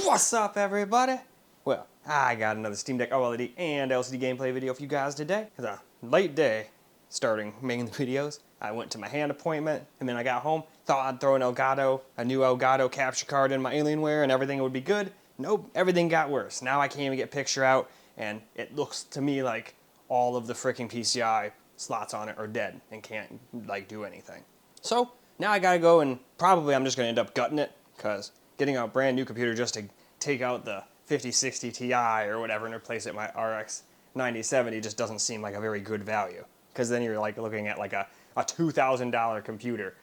What's up, everybody? Well, I got another Steam Deck OLED and LCD gameplay video for you guys today. It's a late day starting making the videos. I went to my hand appointment and then I got home, thought I'd throw an Elgato, a new Elgato capture card in my Alienware and everything would be good. Nope, everything got worse. Now I can't even get picture out and it looks to me like all of the freaking PCI slots on it are dead and can't like do anything. So now I gotta go and probably I'm just gonna end up gutting it because getting a brand new computer just to take out the 5060 Ti or whatever and replace it with my RX 9070 just doesn't seem like a very good value. Because then you're like looking at like a $2,000 computer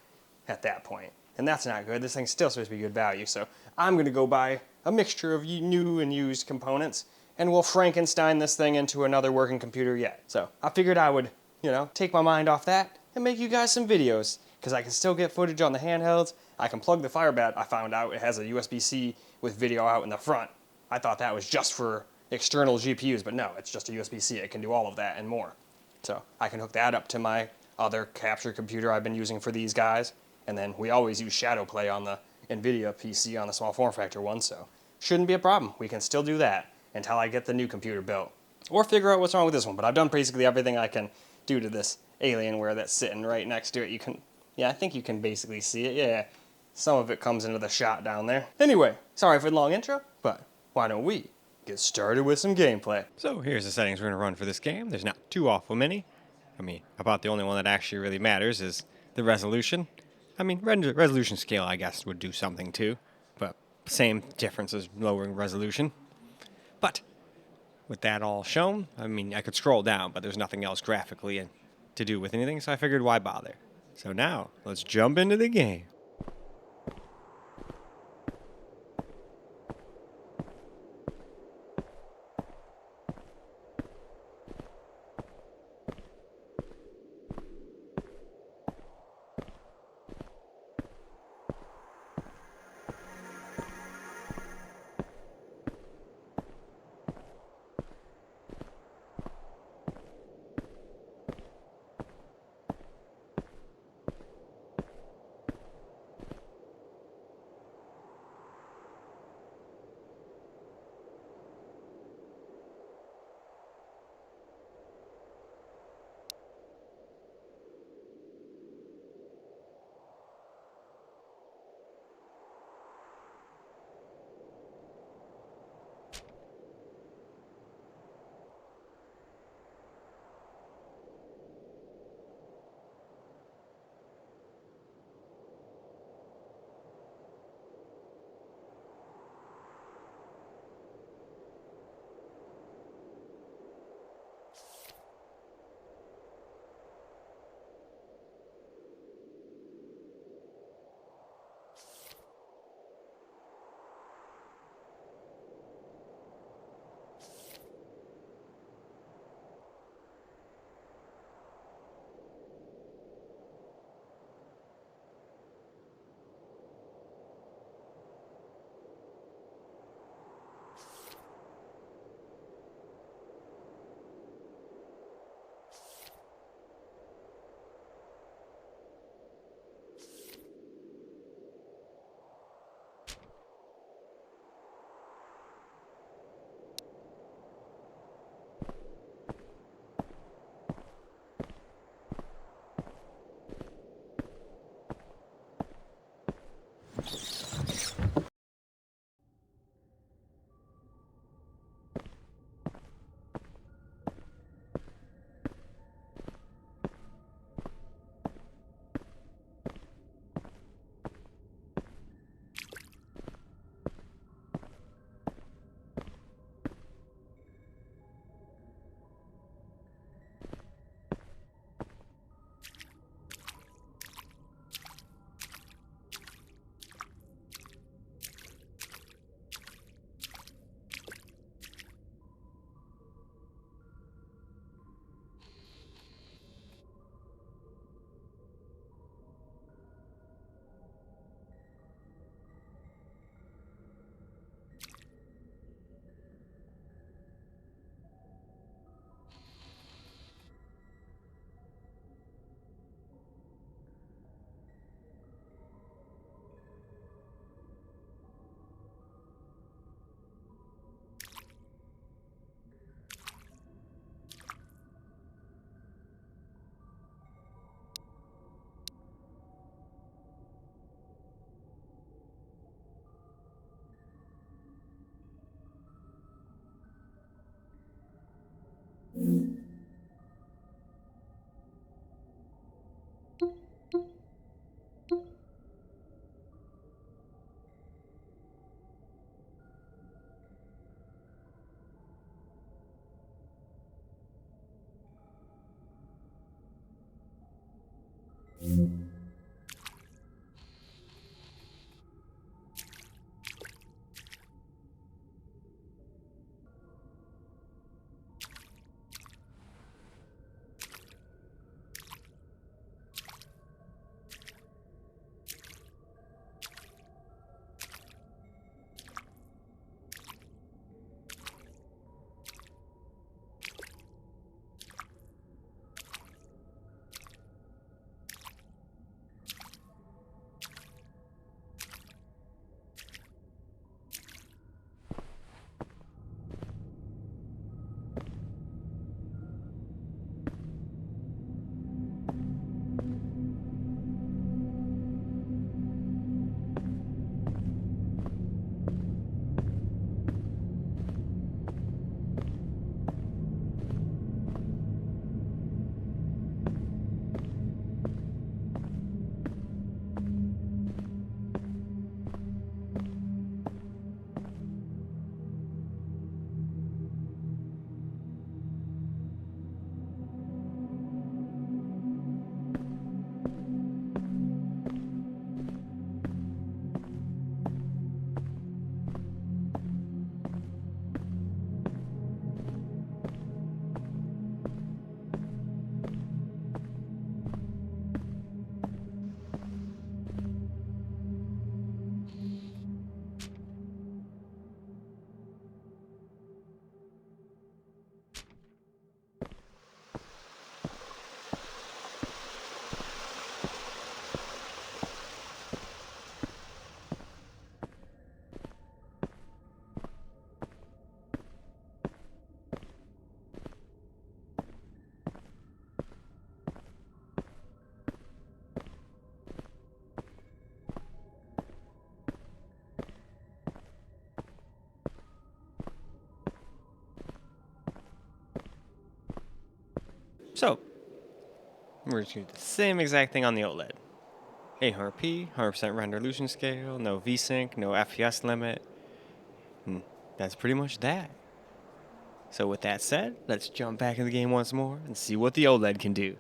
at that point. And that's not good. This thing's still supposed to be good value. So I'm going to go buy a mixture of new and used components and we'll Frankenstein this thing into another working computer yet. So I figured I would, take my mind off that and make you guys some videos. Because I can still get footage on the handhelds. I can plug the Firebat. I found out it has a USB-C with video out in the front. I thought that was just for external GPUs, but no, it's just a USB-C. It can do all of that and more. So I can hook that up to my other capture computer I've been using for these guys. And then we always use Shadow Play on the NVIDIA PC on the small form factor one, so shouldn't be a problem. We can still do that until I get the new computer built. Or figure out what's wrong with this one, but I've done basically everything I can do to this Alienware that's sitting right next to it. Yeah, I think you can basically see it, yeah. Some of it comes into the shot down there. Anyway, sorry for the long intro, but why don't we get started with some gameplay? So here's the settings we're going to run for this game. There's not too awful many. About the only one that actually really matters is the resolution. Resolution scale, I guess, would do something too, but same difference as lowering resolution. But with that all shown, I could scroll down, but there's nothing else graphically to do with anything, so I figured why bother. So now, let's jump into the game. So, we're just going to do the same exact thing on the OLED. 800p, 100% render resolution scale, no VSync, no FPS limit. And that's pretty much that. So with that said, let's jump back in the game once more and see what the OLED can do.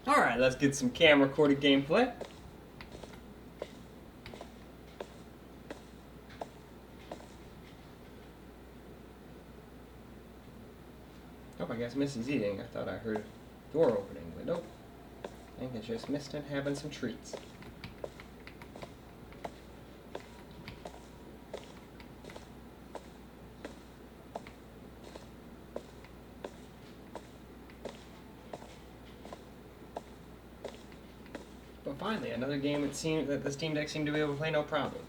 Alright, let's get some camera recorded gameplay. Oh, I guess Missy's eating. I thought I heard a door opening, but nope. I think it's just Mistin having some treats. But finally, another game it seemed that the Steam Deck seemed to be able to play no problem.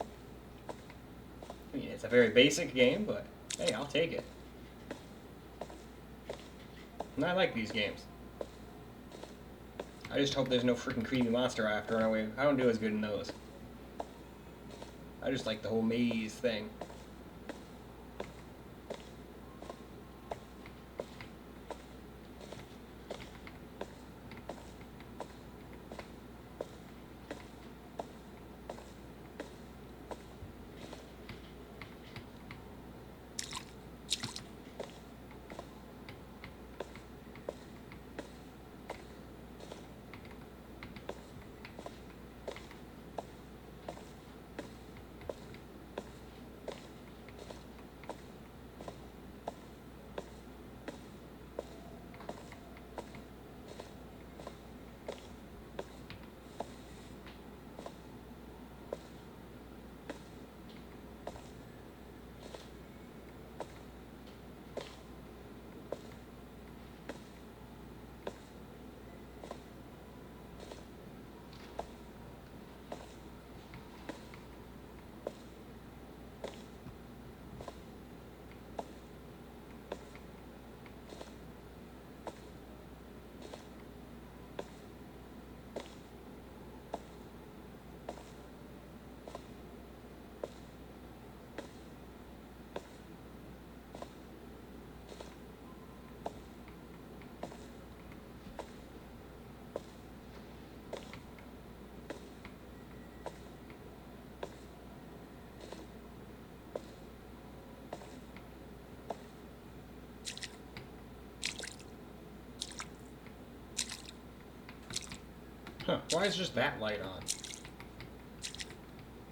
I mean, it's a very basic game, but hey, I'll take it. And I like these games. I just hope there's no freaking creepy monster after our way. I don't do as good in those. I just like the whole maze thing. Huh, why is just that light on?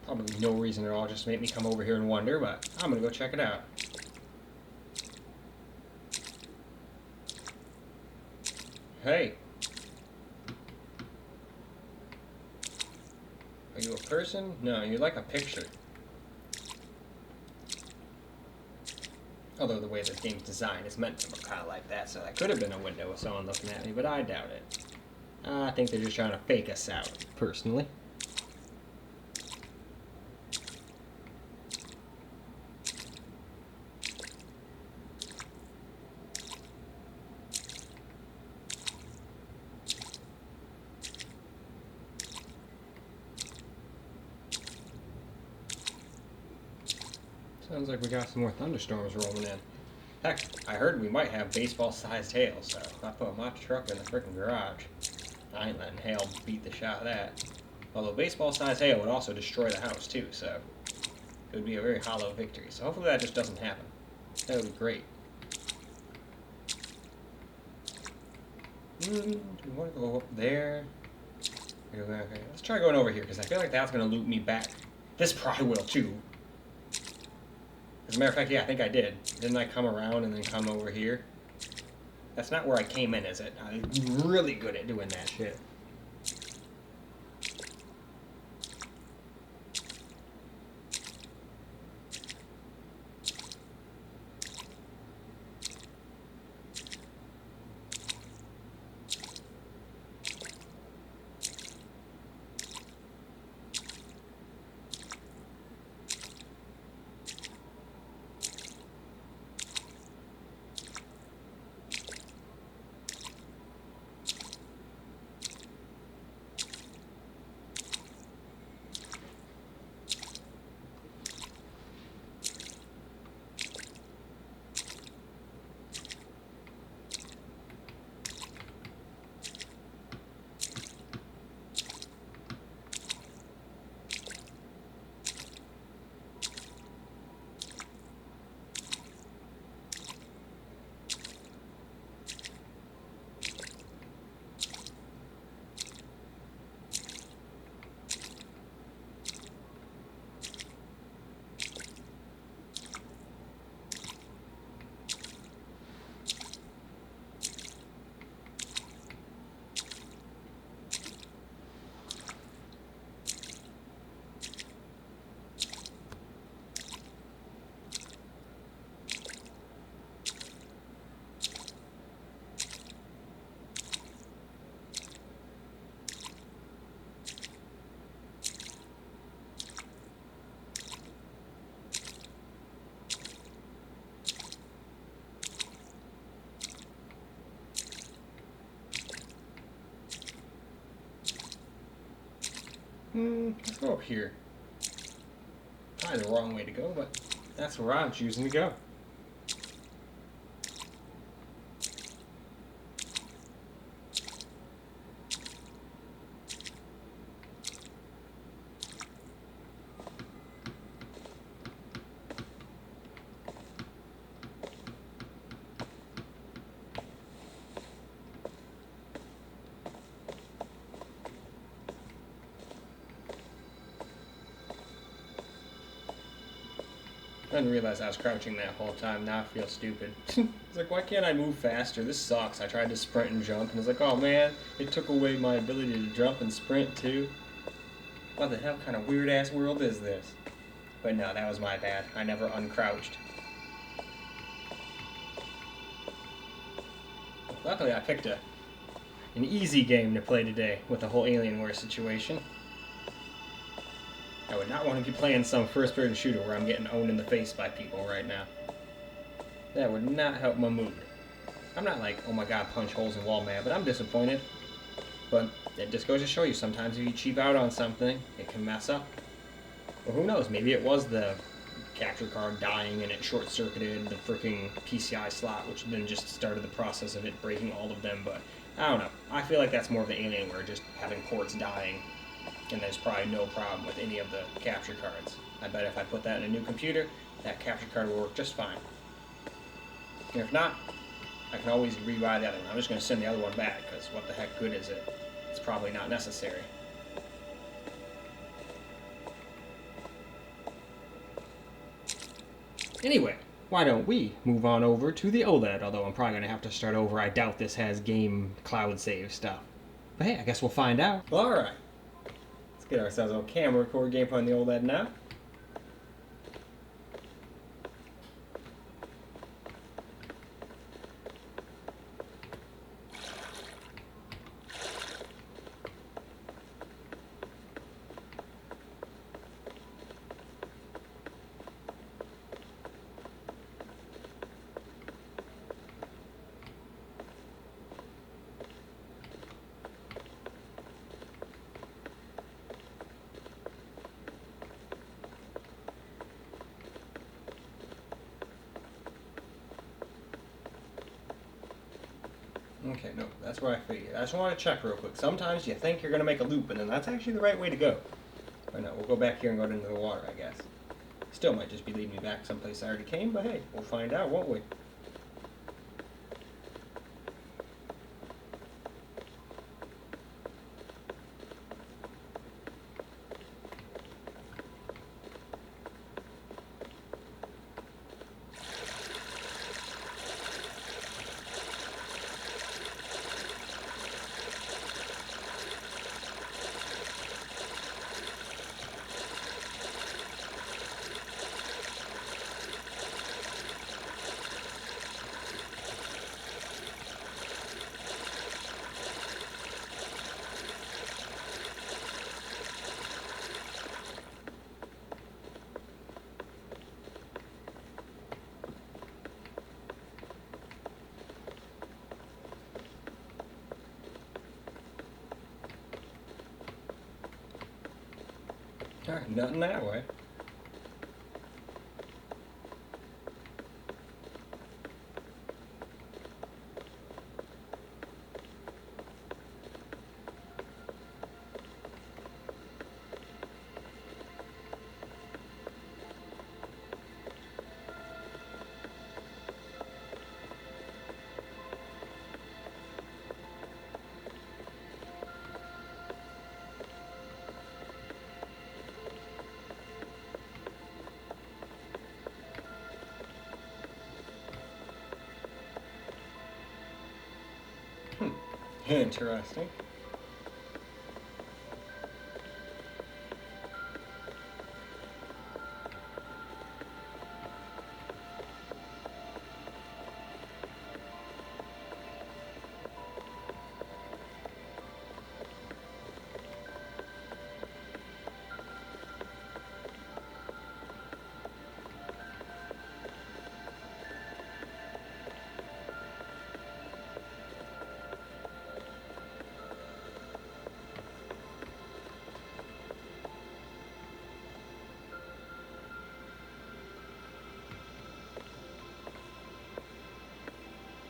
Probably no reason at all, just to make me come over here and wonder, but I'm gonna go check it out. Hey. Are you a person? No, you're like a picture. Although the way this game's designed is meant to look kind of like that, so that could have been a window with someone looking at me, but I doubt it. I think they're just trying to fake us out, personally. Sounds like we got some more thunderstorms rolling in. Heck, I heard we might have baseball-sized hail, so if I put my truck in the frickin' garage, I ain't letting hail beat the shot of that. Although baseball-sized hail would also destroy the house too, so it would be a very hollow victory. So hopefully that just doesn't happen. That would be great. Do we want to go up there? Okay, let's try going over here, because I feel like that's going to loop me back. This probably will too. As a matter of fact, yeah, I think I did. Didn't I come around and then come over here? That's not where I came in, is it? I'm really good at doing that shit. Let's go up here. Probably the wrong way to go, but that's where I'm choosing to go. I didn't realize I was crouching that whole time. Now I feel stupid. It's like, why can't I move faster? This sucks. I tried to sprint and jump, and it's like, oh man, it took away my ability to jump and sprint too. What the hell kind of weird ass world is this? But no, that was my bad. I never uncrouched. Luckily, I picked an easy game to play today with the whole Alienware situation. I would not want to be playing some first-person shooter where I'm getting owned in the face by people right now. That would not help my mood. I'm not like, oh my god, punch holes in wall mad, but I'm disappointed. But it just goes to show you, sometimes if you cheap out on something, it can mess up. Well, who knows, maybe it was the capture card dying and it short-circuited the freaking PCI slot, which then just started the process of it breaking all of them, but I don't know. I feel like that's more of the Alienware, just having ports dying. And there's probably no problem with any of the capture cards. I bet if I put that in a new computer, that capture card will work just fine. And if not, I can always rebuy the other one. I'm just going to send the other one back, because what the heck good is it? It's probably not necessary. Anyway, why don't we move on over to the OLED, although I'm probably going to have to start over. I doubt this has game cloud save stuff. But hey, I guess we'll find out. Alright. Get ourselves a camera record gameplay on the OLED now. Okay, no, that's what I figured. I just want to check real quick. Sometimes you think you're going to make a loop, and then that's actually the right way to go. But no, we'll go back here and go into the water, I guess. Still might just be leading me back someplace I already came, but hey, we'll find out, won't we? Alright, nothing that way. Interesting.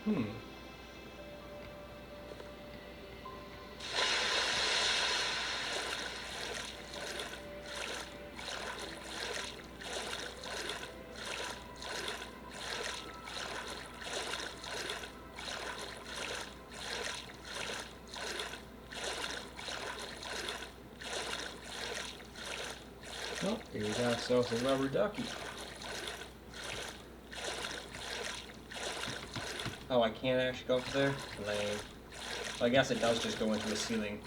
Oh, here we got ourselves a rubber ducky. Oh, I can't actually go up there? Lame. Well, I guess it does just go into a ceiling.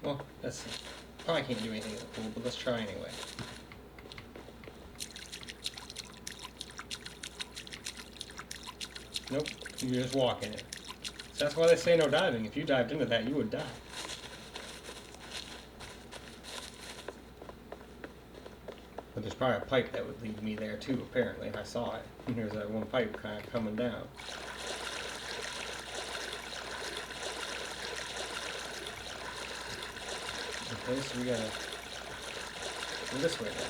Well, that's probably can't do anything in the pool, but let's try anyway. Nope, you're just walking it. So that's why they say no diving. If you dived into that, you would die. But there's probably a pipe that would lead me there too, apparently. I saw it. And there's that one pipe kind of coming down. Okay, so we gotta go this way then.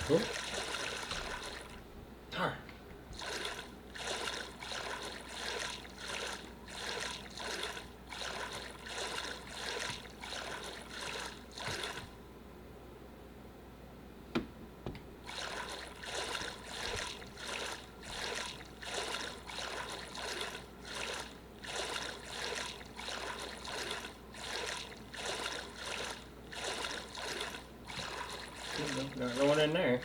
Cool. Darn. Not going in there.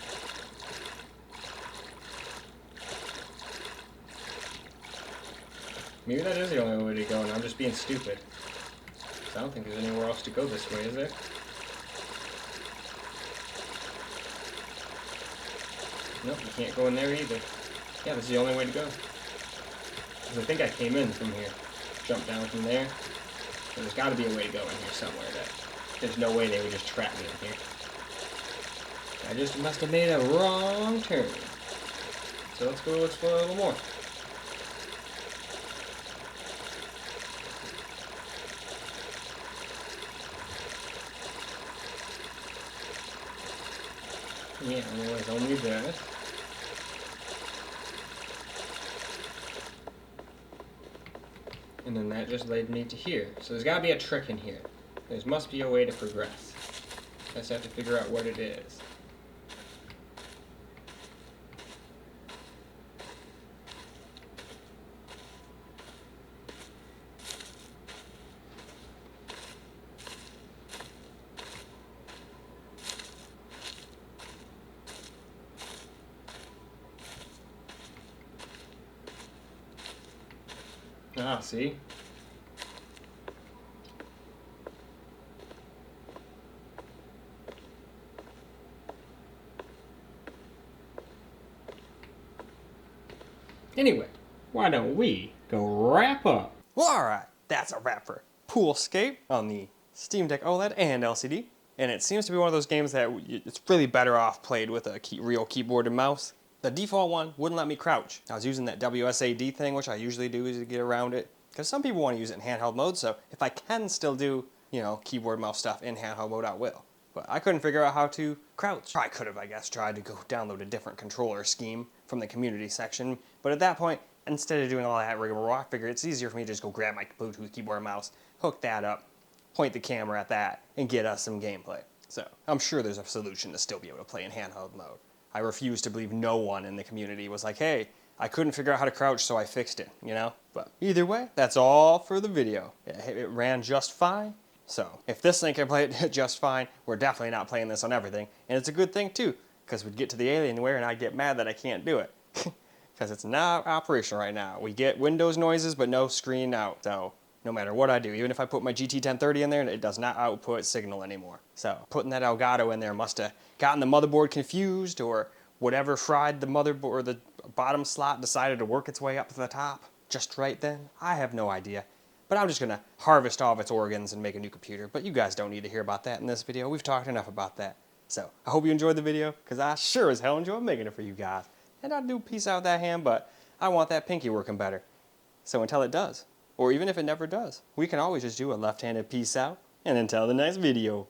Maybe that is the only way to go, and I'm just being stupid. So I don't think there's anywhere else to go this way, is there? Nope, you can't go in there either. Yeah, this is the only way to go. Because I think I came in from here. Jumped down from there. So there's got to be a way to go in here somewhere that there's no way they would just trap me in here. I just must have made a wrong turn. So let's go explore a little more. Yeah, otherwise only that. And then that just led me to here. So there's got to be a trick in here. There must be a way to progress. I just have to figure out what it is. Ah, see? Anyway, why don't we go wrap up? Well, alright, that's a wrap for Poolscape on the Steam Deck OLED and LCD. And it seems to be one of those games that it's really better off played with a real keyboard and mouse. The default one wouldn't let me crouch. I was using that WSAD thing, which I usually do to get around it. Because some people want to use it in handheld mode, so if I can still do, keyboard mouse stuff in handheld mode, I will. But I couldn't figure out how to crouch. I could have, I guess, tried to go download a different controller scheme from the community section. But at that point, instead of doing all that rigmarole, I figured it's easier for me to just go grab my Bluetooth keyboard and mouse, hook that up, point the camera at that and get us some gameplay. So I'm sure there's a solution to still be able to play in handheld mode. I refuse to believe no one in the community was like, hey, I couldn't figure out how to crouch, so I fixed it, you know? But either way, that's all for the video. It ran just fine. So if this thing can play it just fine, we're definitely not playing this on everything. And it's a good thing too, because we'd get to the Alienware and I'd get mad that I can't do it. Because it's not operational right now. We get Windows noises, but no screen out. So no matter what I do, even if I put my GT1030 in there, it does not output signal anymore. So putting that Elgato in there must have gotten the motherboard confused, or whatever fried the motherboard, or the bottom slot decided to work its way up to the top just right then. I have no idea. But I'm just going to harvest all of its organs and make a new computer. But you guys don't need to hear about that in this video. We've talked enough about that. So I hope you enjoyed the video, because I sure as hell enjoyed making it for you guys. And I do piece out that hand, but I want that pinky working better. So until it does, or even if it never does, we can always just do a left-handed peace out, and until the next video.